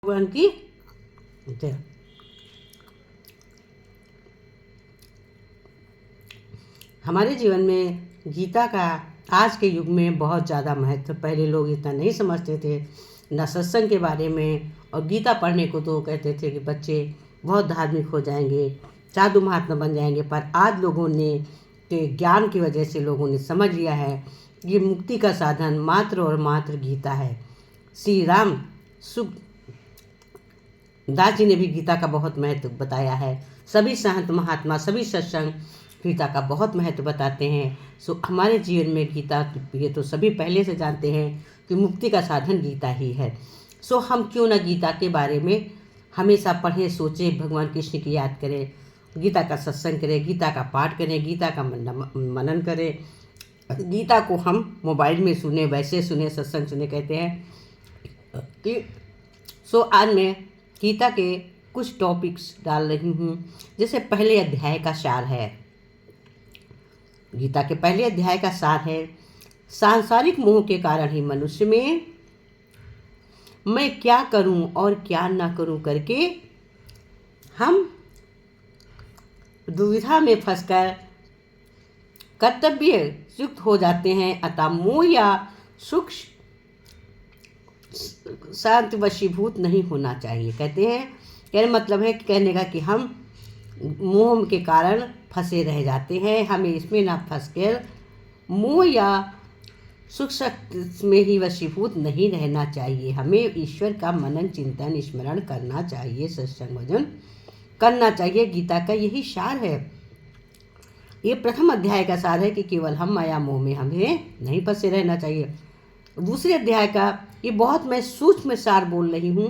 भगवान की जय। हमारे जीवन में गीता का आज के युग में बहुत ज़्यादा महत्व। पहले लोग इतना नहीं समझते थे न सत्संग के बारे में, और गीता पढ़ने को तो कहते थे कि बच्चे बहुत धार्मिक हो जाएंगे, साधु महात्मा बन जाएंगे। पर आज लोगों ने के ज्ञान की वजह से लोगों ने समझ लिया है कि मुक्ति का साधन मात्र और मात्र गीता है। श्री राम सुख दास जी ने भी गीता का बहुत महत्व बताया है। सभी संत महात्मा, सभी सत्संग गीता का बहुत महत्व बताते हैं। सो हमारे जीवन में गीता, ये तो सभी पहले से जानते हैं कि मुक्ति का साधन गीता ही है। सो हम क्यों ना गीता के बारे में हमेशा पढ़ें, सोचें, भगवान कृष्ण की याद करें, गीता का सत्संग करें, गीता का पाठ करें, गीता का मनन करें। गीता को हम मोबाइल में सुने, वैसे सुने, सत्संग सुने कहते हैं कि सो आज मैं गीता के कुछ टॉपिक्स डाल रही हूँ। जैसे पहले अध्याय का सार है, गीता के पहले अध्याय का सार है, सांसारिक मोह के कारण ही मनुष्य में मैं क्या करूं और क्या ना करूं करके हम दुविधा में फंसकर कर्तव्य युक्त हो जाते हैं। अतः मोह या सुख शांत वशीभूत नहीं होना चाहिए। कहते हैं, कहने मतलब है, कहने का कि हम मोह के कारण फंसे रह जाते हैं। हमें इसमें ना फंस कर मोह या सुख शक्ति में ही वशीभूत नहीं रहना चाहिए। हमें ईश्वर का मनन, चिंतन, स्मरण करना चाहिए, सत्संग भजन करना चाहिए। गीता का यही सार है। ये प्रथम अध्याय का सार है कि केवल हम माया मोह में हमें नहीं फंसे रहना चाहिए। दूसरे अध्याय का ये बहुत मैं सूक्ष्म सार बोल रही हूँ।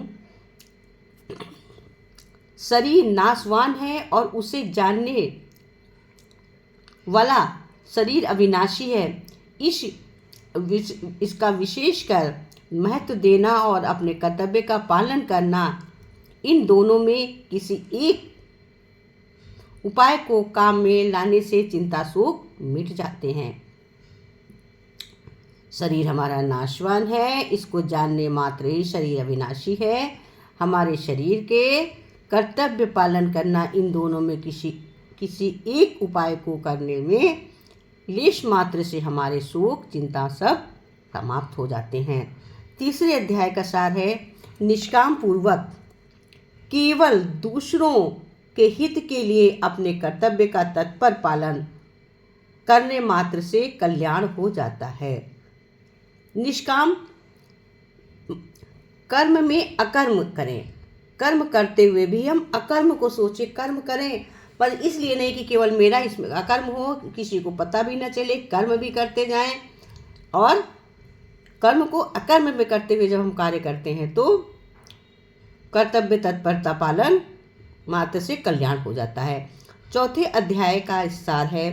शरीर नाशवान है और उसे जानने वाला शरीर अविनाशी है। इसका विशेषकर महत्व देना और अपने कर्तव्य का पालन करना, इन दोनों में किसी एक उपाय को काम में लाने से चिंता शोक मिट जाते हैं। शरीर हमारा नाशवान है, इसको जानने मात्र ही शरीर अविनाशी है। हमारे शरीर के कर्तव्य पालन करना, इन दोनों में किसी एक उपाय को करने में लेश मात्र से हमारे शोक, चिंता सब समाप्त हो जाते हैं। तीसरे अध्याय का सार है, निष्काम पूर्वक केवल दूसरों के हित के लिए अपने कर्तव्य का तत्पर पालन करने मात्र से कल्याण हो जाता है। निष्काम कर्म में अकर्म करें, कर्म करते हुए भी हम अकर्म को सोचें, कर्म करें, पर इसलिए नहीं कि केवल मेरा इसमें अकर्म हो, किसी को पता भी न चले, कर्म भी करते जाएं। और कर्म को अकर्म में करते हुए जब हम कार्य करते हैं तो कर्तव्य तत्परता पालन मात्र से कल्याण हो जाता है। चौथे अध्याय का सार है,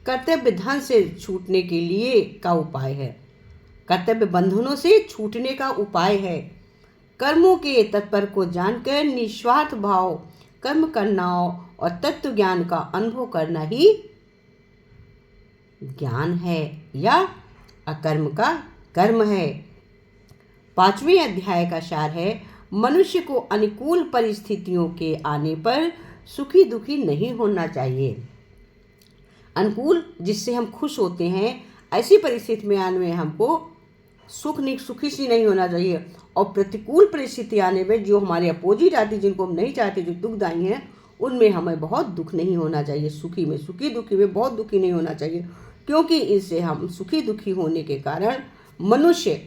कर्तव्य धन से छूटने के लिए का उपाय है, कर्तव्य बंधनों से छूटने का उपाय है। कर्मों के तत्पर को जानकर निस्वार्थ भाव कर्म करना और तत्व ज्ञान का अनुभव करना ही ज्ञान है या अकर्म का कर्म है। पांचवें अध्याय का सार है, मनुष्य को अनुकूल परिस्थितियों के आने पर सुखी दुखी नहीं होना चाहिए। अनुकूल जिससे हम खुश होते हैं, ऐसी परिस्थिति में आने में हमको सुखी सी नहीं होना चाहिए। और प्रतिकूल परिस्थिति आने में जो हमारे अपोजिट आती, जिनको हम नहीं चाहते, जो दुखदायी हैं, उनमें हमें बहुत दुख नहीं होना चाहिए। सुखी में सुखी, दुखी में बहुत दुखी नहीं होना चाहिए, क्योंकि इससे हम सुखी दुखी होने के कारण मनुष्य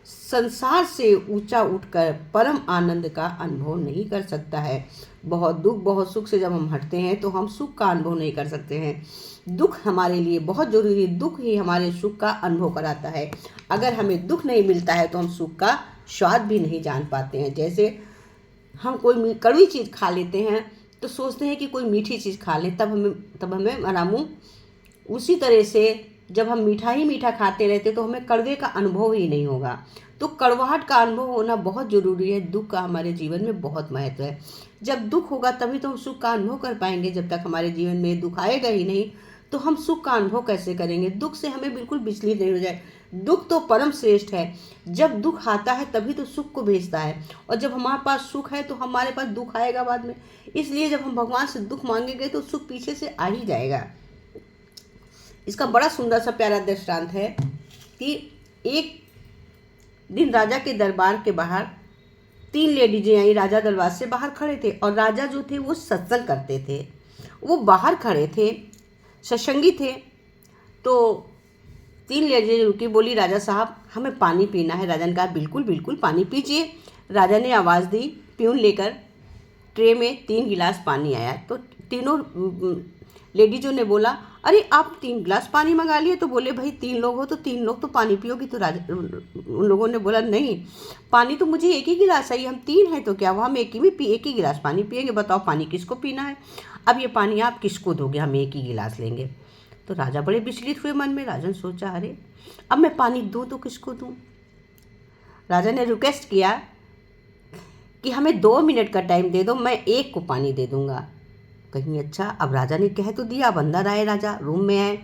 संसार से ऊंचा उठकर परम आनंद का अनुभव नहीं कर सकता है। बहुत दुख बहुत सुख से जब हम हटते हैं तो हम सुख का अनुभव नहीं कर सकते हैं। दुख हमारे लिए बहुत जरूरी है, दुख ही हमारे सुख का अनुभव कराता है। अगर हमें दुख नहीं मिलता है तो हम सुख का स्वाद भी नहीं जान पाते हैं। जैसे हम कोई कड़वी चीज़ खा लेते हैं तो सोचते हैं कि कोई मीठी चीज़ खा लें, तब हमें आराम हो। उसी तरह से जब हम मीठा ही मीठा खाते रहते तो हमें कड़वे का अनुभव ही नहीं होगा। तो कड़वाहट का अनुभव होना बहुत ज़रूरी है। दुख का हमारे जीवन में बहुत महत्व है। जब दुख होगा तभी तो हम सुख का अनुभव कर पाएंगे। जब तक हमारे जीवन में दुख आएगा ही नहीं तो हम सुख का अनुभव कैसे करेंगे? दुख से हमें बिल्कुल विचलित नहीं हो जाए। दुख तो परम श्रेष्ठ है। जब दुख आता है तभी तो सुख को भेजता है, और जब हमारे पास सुख है तो हमारे पास दुख आएगा बाद में। इसलिए जब हम भगवान से दुख मांगेंगे तो सुख पीछे से आ ही जाएगा। इसका बड़ा सुंदर सा प्यारा दृष्टांत है कि एक दिन राजा के दरबार के बाहर 3 लेडीजें आई। राजा दरबार से बाहर खड़े थे, और राजा जो थे वो सत्संग करते थे। वो बाहर खड़े थे, सत्संगी थे। तो 3 लेडीजें रुकी, बोली राजा साहब हमें पानी पीना है। राजा ने कहा बिल्कुल बिल्कुल पानी पीजिए। राजा ने आवाज़ दी, प्यून लेकर ट्रे में 3 गिलास पानी आया। तो तीनों लेडीजों ने बोला अरे आप 3 गिलास पानी मंगा लिए। तो बोले भाई 3 लोग हो तो 3 लोग तो पानी पियोगी। तो राजा उन लोगों ने बोला नहीं, पानी तो मुझे एक ही गिलास चाहिए, हम 3 हैं तो क्या हुआ, हम एक ही गिलास पानी पिएंगे। बताओ पानी किसको पीना है? अब ये पानी आप किसको दोगे? हम एक ही गिलास लेंगे। तो राजा बड़े विचलित हुए मन में। राजा ने सोचा अरे अब मैं पानी दूँ तो किसको दूँ? राजा ने रिक्वेस्ट किया कि हमें 2 मिनट का टाइम दे दो, मैं एक को पानी दे दूँगा। कहीं अच्छा, अब राजा ने कह तो दिया। अब अंदर आए, राजा रूम में आए,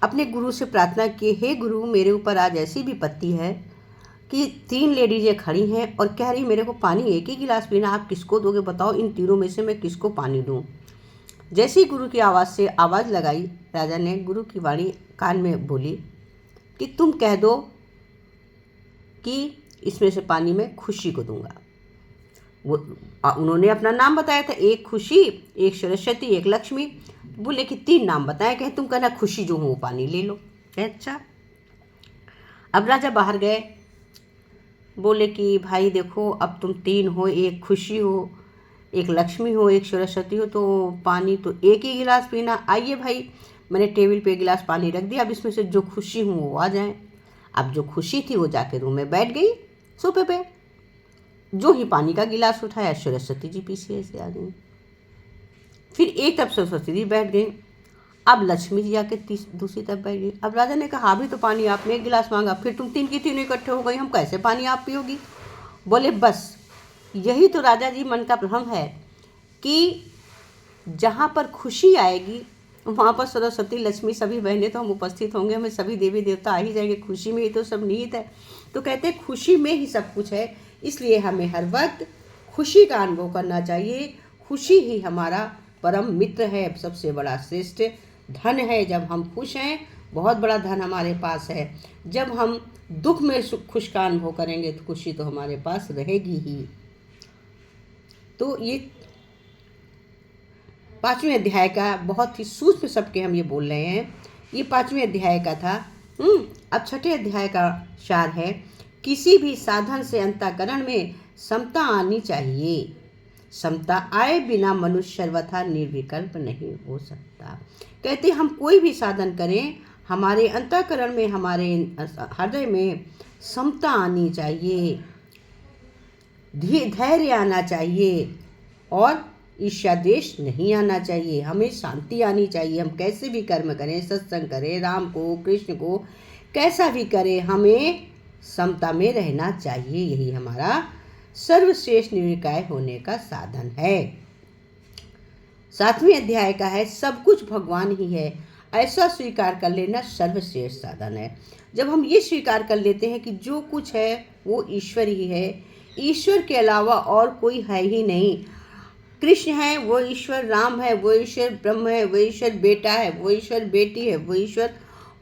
अपने गुरु से प्रार्थना की, हे गुरु मेरे ऊपर आज ऐसी विपत्ति है कि 3 लेडीजें खड़ी हैं और कह रही मेरे को पानी एक ही गिलास पीना, आप किसको दोगे? बताओ इन तीनों में से मैं किसको पानी दूँ? जैसे ही गुरु की आवाज़ से आवाज़ लगाई, राजा ने गुरु की वाणी कान में बोली कि तुम कह दो कि इसमें से पानी मैं खुशी को दूंगा। वो उन्होंने अपना नाम बताया था, एक खुशी, एक सरस्वती, एक लक्ष्मी। बोले कि 3 नाम बताए, कहे तुम कहना खुशी जो हो वो पानी ले लो। कहे अच्छा। अब राजा बाहर गए, बोले कि भाई देखो अब तुम 3 हो, एक खुशी हो, एक लक्ष्मी हो, एक सरस्वती हो, तो पानी तो एक ही गिलास पीना। आइए भाई, मैंने टेबल पे गिलास पानी रख दिया, अब इसमें से जो खुशी हूँ वो आ जाए। अब जो खुशी थी वो जाके रूम में बैठ गई सोफे पे। जो ही पानी का गिलास उठाया, सरस्वती जी पीछे से आ गई। फिर एक तरफ सरस्वती जी बैठ गई, अब लक्ष्मी जी आके दूसरी तरफ बैठ गई। अब राजा ने कहा अभी तो पानी आपने 1 गिलास मांगा, फिर तुम 3 की 3 इकट्ठे हो गई, हम कैसे पानी आप पियोगी? बोले बस यही तो राजा जी मन का भ्रम है कि जहाँ पर खुशी आएगी वहाँ पर सरस्वती लक्ष्मी सभी बहनें तो हम उपस्थित होंगे, हमें सभी देवी देवता आ ही जाएंगे। खुशी में ही तो सब निहित है। तो कहते हैं खुशी में ही सब कुछ है, इसलिए हमें हर वक्त खुशी का अनुभव करना चाहिए। खुशी ही हमारा परम मित्र है, सबसे बड़ा श्रेष्ठ धन है। जब हम खुश हैं बहुत बड़ा धन हमारे पास है। जब हम दुख में खुश का अनुभव करेंगे तो खुशी तो हमारे पास रहेगी ही। तो ये 5वें अध्याय का बहुत ही सूक्ष्म सबके हम ये बोल रहे हैं। ये 5वें अध्याय का था। अब 6ठे अध्याय का सार है, किसी भी साधन से अंतःकरण में समता आनी चाहिए। समता आए बिना मनुष्य सर्वथा निर्विकल्प नहीं हो सकता। कहते हम कोई भी साधन करें, हमारे अंतःकरण में, हमारे हृदय में समता आनी चाहिए, धैर्य आना चाहिए और ईर्ष्याद्वेष नहीं आना चाहिए। हमें शांति आनी चाहिए। हम कैसे भी कर्म करें, सत्संग करें, राम को कृष्ण को कैसा भी करें, हमें समता में रहना चाहिए। यही हमारा सर्वश्रेष्ठ निर्विकार होने का साधन है। 7वें अध्याय का है, सब कुछ भगवान ही है, ऐसा स्वीकार कर लेना सर्वश्रेष्ठ साधन है। जब हम ये स्वीकार कर लेते हैं कि जो कुछ है वो ईश्वर ही है, ईश्वर के अलावा और कोई है ही नहीं। कृष्ण है वो ईश्वर, राम है वो ईश्वर, ब्रह्म है वो ईश्वर, बेटा है वो ईश्वर, बेटी है वो ईश्वर,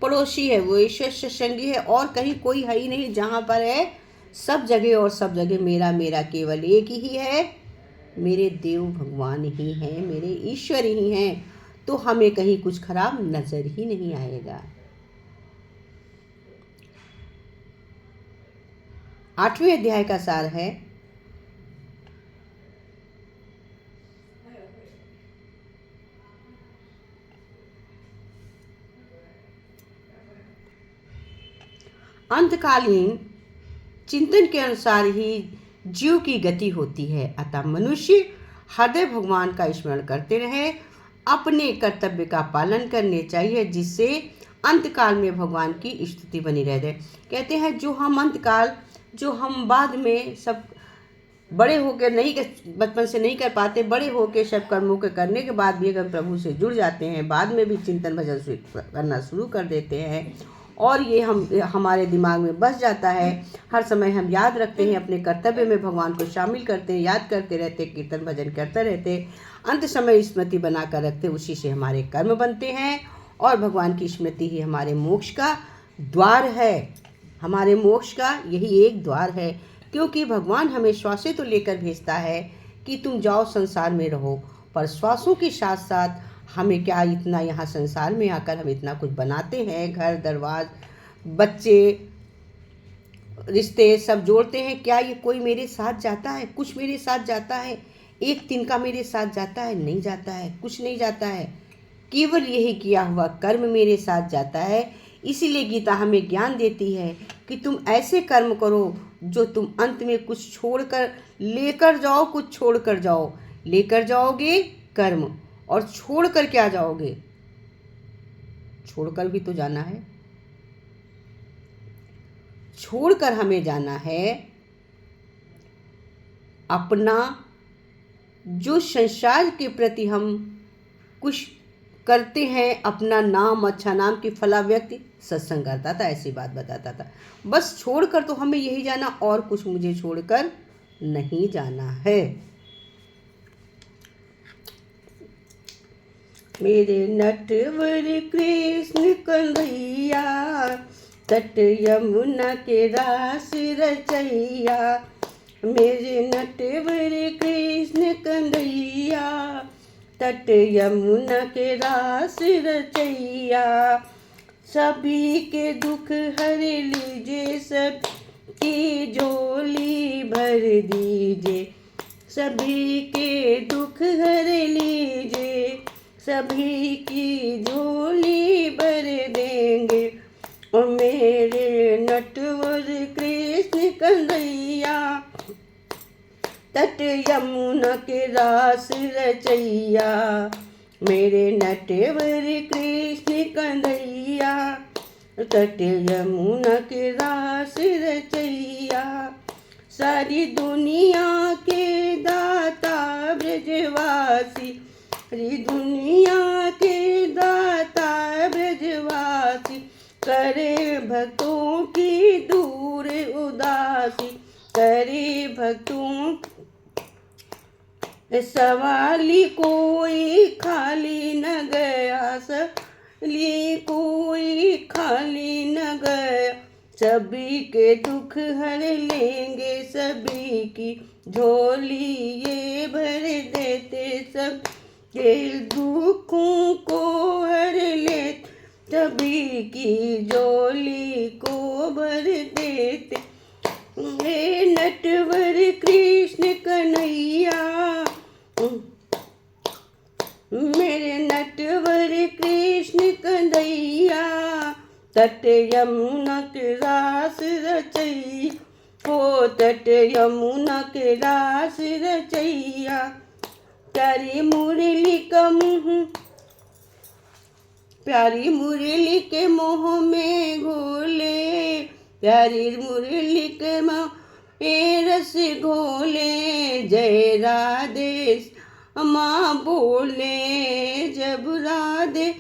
पड़ोसी है वो ईश्वर, सत्संगी है, और कहीं कोई है ही नहीं। जहाँ पर है सब जगह और सब जगह मेरा मेरा केवल एक ही है, मेरे देव भगवान ही हैं, मेरे ईश्वर ही हैं। तो हमें कहीं कुछ खराब नजर ही नहीं आएगा। 8वें अध्याय का सार है, अंतकालीन चिंतन के अनुसार ही जीव की गति होती है। अतः मनुष्य हृदय भगवान का स्मरण करते रहे, अपने कर्तव्य का पालन करने चाहिए, जिससे अंतकाल में भगवान की स्तुति बनी रह जाए। कहते हैं जो हम अंतकाल, जो हम बाद में सब बड़े होकर नहीं कर, बचपन से नहीं कर पाते, बड़े होकर सब कर्मों के करने के बाद भी अगर प्रभु से जुड़ जाते हैं, बाद में भी चिंतन भजन करना शुरू कर देते हैं और ये हमारे दिमाग में बस जाता है, हर समय हम याद रखते हैं, अपने कर्तव्य में भगवान को शामिल करते हैं, याद करते रहते, कीर्तन भजन करते रहते, अंत समय स्मृति बना कर रखते, उसी से हमारे कर्म बनते हैं और भगवान की स्मृति ही हमारे मोक्ष का द्वार है। हमारे मोक्ष का यही एक द्वार है, क्योंकि भगवान हमें श्वासें तो लेकर भेजता है कि तुम जाओ संसार में रहो, पर श्वासों के साथ साथ हमें क्या इतना यहाँ संसार में आकर हम इतना कुछ बनाते हैं, घर दरवाज बच्चे रिश्ते सब जोड़ते हैं, क्या ये कोई मेरे साथ जाता है? कुछ मेरे साथ जाता है? एक तिनका मेरे साथ जाता है? नहीं जाता है, कुछ नहीं जाता है, केवल यही किया हुआ कर्म मेरे साथ जाता है। इसीलिए गीता हमें ज्ञान देती है कि तुम ऐसे कर्म करो जो तुम अंत में कुछ छोड़कर लेकर जाओ, कुछ छोड़कर जाओ। लेकर जाओगे कर्म और छोड़कर क्या जाओगे? छोड़कर भी तो जाना है, छोड़कर हमें जाना है अपना जो संसार के प्रति हम कुछ करते हैं, अपना नाम, अच्छा नाम की फला व्यक्ति सत्संग करता था, ऐसी बात बताता था। बस छोड़कर तो हमें यही जाना, और कुछ मुझे छोड़कर नहीं जाना है। मेरे नटवर कृष्ण कन्हैया, तट यमुना के रास रचैया। मेरे नटवर कृष्ण कन्हैया, तट यमुना के रास रचैया। सभी के दुख हर लीजिए, सबकी झोली भर दीजिए। सभी के दुख हर लीजिए, सभी की झोली भर देंगे। और मेरे नटवर कृष्ण कन्हैया, तट यमुना के रास रचैया। मेरे नटवर कृष्ण कन्हैया, तट यमुना के रास रचैया। सारी दुनिया के दाता ब्रजवासी, सारी दुनिया के दाता ब्रजवासी। करे भक्तों की दूर उदासी, करे भक्तों सवाली कोई खाली न गया, सवाली कोई खाली न गया। सभी के दुख हर लेंगे, सभी की झोली ये भर देते। सब के दुखों को हर लेते, सभी की झोली को भर देते। हे नटवर कृष्ण कन्हैया, मेरे नटवर कृष्ण कन्हैया, तट यमुना के रास रचैया। हो तट यमुना के रास रचैया। प्यारी मुरली का मुँह, प्यारी मुरली के मोह में घोले, प्यारी मुरली के मोह में रस घोले। जय राधे माँ बोले, जब राधे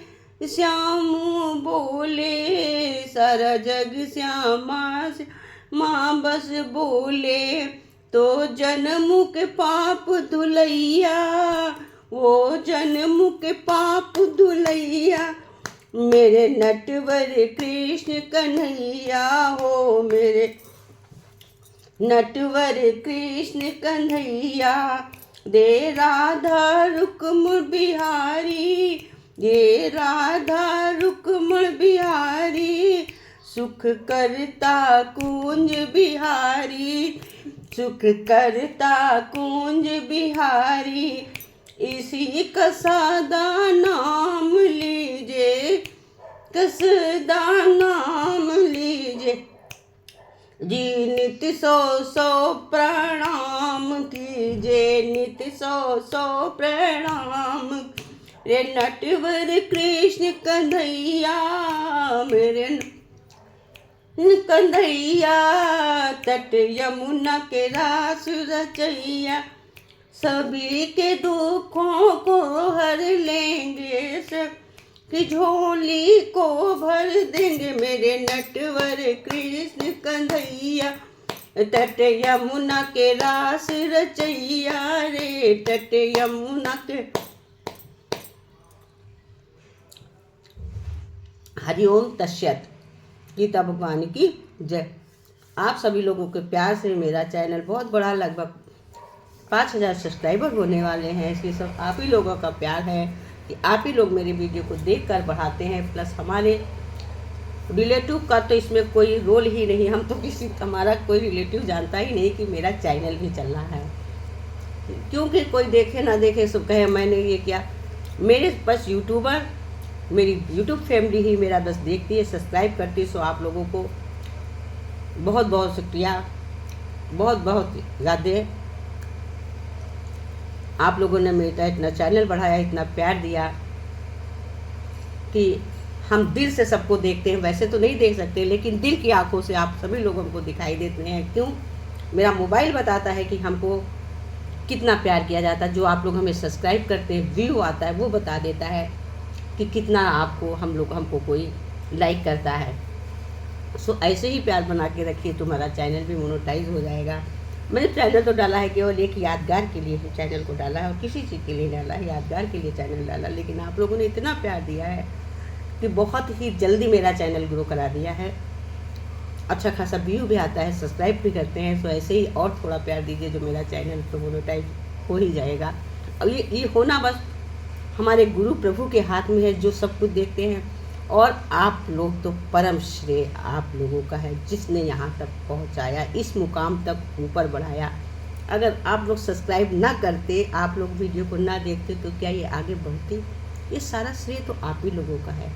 श्याम बोले, सारा जग श्यामा से माँ बस बोले। तो जन्म के पाप धुलैया, वो जन्म के पाप धुलैया। मेरे नटवर कृष्ण कन्हैया, हो मेरे नटवर कृष्ण कन्हैया। दे राधा रुक्म बिहारी, ये राधा रुक्म बिहारी। सुख करता कुंज बिहारी, सुख करता कुंज बिहारी। इसी का सादा नाम लीजिए, कसदा नाम लीजिए। जी नित सौ सौ प्रणाम कीजिए, नित सौ सौ प्रणाम। रे नटवर कृष्ण कन्हैया, मेरे कंधैया तट यमुना के रास रचैया, सभी के दुखों को हर लेंगे, सबकी झोली को भर देंगे मेरे नटवर कृष्ण कन्हैया। तट यमुना के रास रचैया रे, तट यमुना के। हरिओम तस्यत। गीता भगवान की जय। आप सभी लोगों के प्यार से मेरा चैनल बहुत बड़ा, लगभग 5000 सब्सक्राइबर होने वाले हैं। इसलिए सब आप ही लोगों का प्यार है कि आप ही लोग मेरे वीडियो को देखकर बढ़ाते हैं। प्लस हमारे रिलेटिव का तो इसमें कोई रोल ही नहीं, हम तो हमारा कोई रिलेटिव जानता ही नहीं कि मेरा चैनल भी चल रहा है। क्योंकि कोई देखे ना देखे सब कहे मैंने ये किया। मेरे बस यूट्यूबर, मेरी यूट्यूब फैमिली ही मेरा बस देखती है, सब्सक्राइब करती है। सो आप लोगों को बहुत बहुत शुक्रिया, बहुत बहुत ज़्यादा। आप लोगों ने मेरा इतना चैनल बढ़ाया, इतना प्यार दिया कि हम दिल से सबको देखते हैं। वैसे तो नहीं देख सकते, लेकिन दिल की आंखों से आप सभी लोग हमको दिखाई देते हैं। क्यों? मेरा मोबाइल बताता है कि हमको कितना प्यार किया जाता है। जो आप लोग हमें सब्सक्राइब करते हैं, व्यू आता है, वो बता देता है कि कितना आपको हमको कोई लाइक करता है। सो ऐसे ही प्यार बना के रखिए, तुम्हारा चैनल भी मोनेटाइज हो जाएगा। मैंने चैनल तो डाला है केवल एक यादगार के लिए ही चैनल को डाला है, और किसी चीज़ के लिए डाला है, यादगार के लिए चैनल डाला। लेकिन आप लोगों ने इतना प्यार दिया है कि बहुत ही जल्दी मेरा चैनल ग्रो करा दिया है। अच्छा खासा व्यू भी आता है, सब्सक्राइब भी करते हैं। सो ऐसे ही और थोड़ा प्यार दीजिए, जो मेरा चैनल तो मोनेटाइज हो ही जाएगा। अब ये होना बस हमारे गुरु प्रभु के हाथ में है, जो सब कुछ देखते हैं। और आप लोग तो परम श्रेय आप लोगों का है, जिसने यहाँ तक पहुँचाया, इस मुकाम तक ऊपर बढ़ाया। अगर आप लोग सब्सक्राइब ना करते, आप लोग वीडियो को ना देखते, तो क्या ये आगे बढ़ती? ये सारा श्रेय तो आप ही लोगों का है।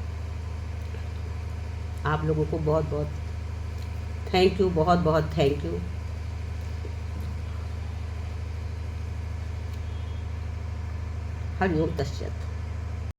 आप लोगों को बहुत बहुत थैंक यू, बहुत बहुत थैंक यू। हरिओम तस्सत।